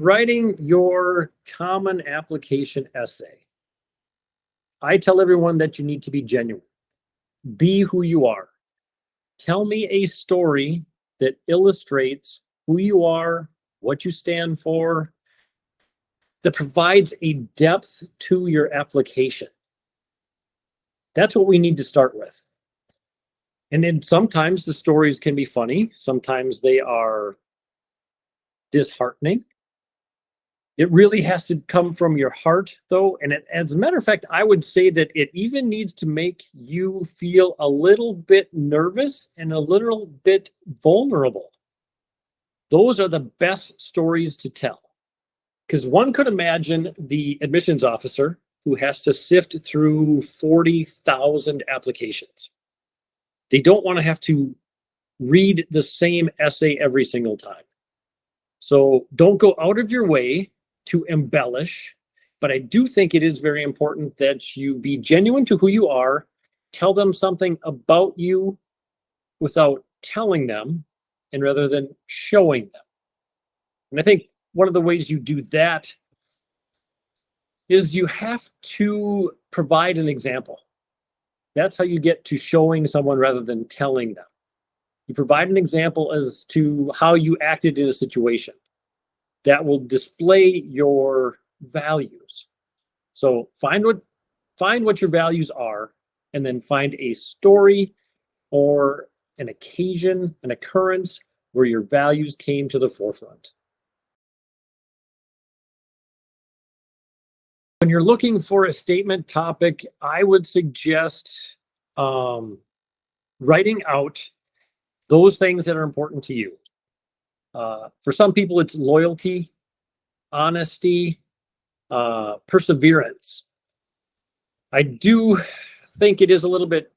writing your common application essay, I tell everyone that you need to be genuine. Be who you are. Tell me a story that illustrates who you are, what you stand for, that provides a depth to your application. That's what we need to start with. And then sometimes the stories can be funny. Sometimes they are disheartening. It really has to come from your heart, though. And as a matter of fact, I would say that it even needs to make you feel a little bit nervous and a little bit vulnerable. Those are the best stories to tell. Because one could imagine the admissions officer who has to sift through 40,000 applications. They don't want to have to read the same essay every single time. So don't go out of your way to embellish, but I do think it is very important that you be genuine to who you are, tell them something about you without telling them, and rather than showing them. And I think one of the ways you do that is you have to provide an example. That's how you get to showing someone rather than telling them. You provide an example as to how you acted in a situation that will display your values. So find what your values are, and then find a story or an occasion, an occurrence where your values came to the forefront. When you're looking for a statement topic, I would suggest writing out those things that are important to you. For some people, it's loyalty, honesty, perseverance. I do think it is a little bit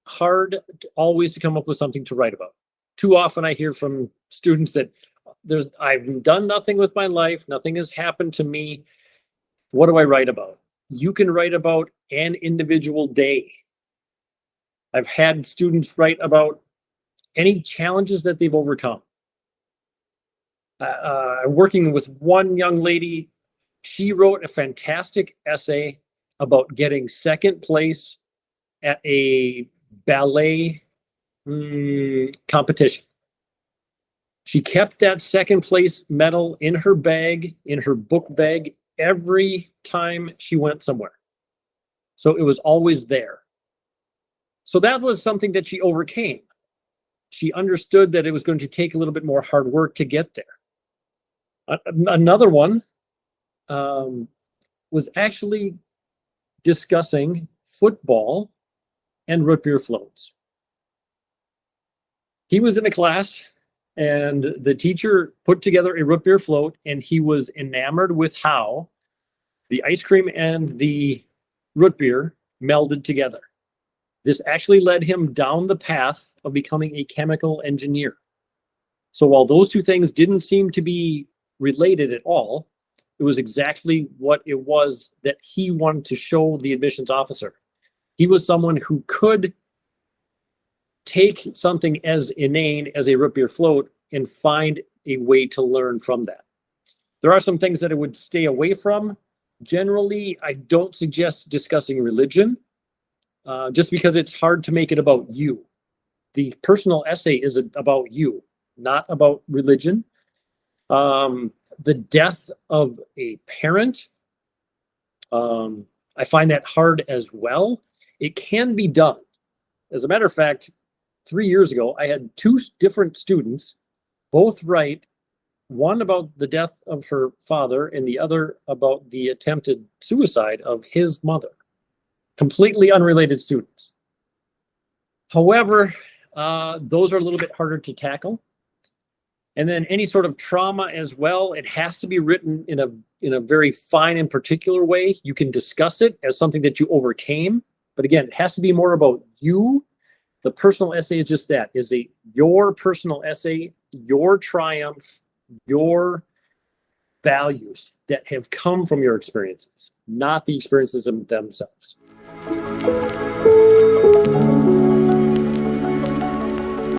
hard always to come up with something to write about. Too often I hear from students that I've done nothing with my life, nothing has happened to me. What do I write about? You can write about an individual day. I've had students write about any challenges that they've overcome. Working with one young lady, she wrote a fantastic essay about getting second place at a ballet competition. She kept that second place medal in her bag, in her book bag, every time she went somewhere. So it was always there. So that was something that she overcame. She understood that it was going to take a little bit more hard work to get there. Another one was actually discussing football and root beer floats. He was in a class and the teacher put together a root beer float, and he was enamored with how the ice cream and the root beer melded together. This actually led him down the path of becoming a chemical engineer. So while those two things didn't seem to be related at all, it was exactly what it was that he wanted to show the admissions officer. He was someone who could take something as inane as a root beer float and find a way to learn from that. There are some things that I would stay away from. Generally, I don't suggest discussing religion, just because it's hard to make it about you. The personal essay is about you, not about religion. The death of a parent, I find that hard as well. It can be done. As a matter of fact, 3 years ago, I had two different students both write, one about the death of her father and the other about the attempted suicide of his mother. Completely unrelated students. However, those are a little bit harder to tackle. And then any sort of trauma as well, it has to be written in a very fine and particular way. You can discuss it as something that you overcame, but again, it has to be more about you. The personal essay is just that, your personal essay, your triumph, your values that have come from your experiences, not the experiences themselves.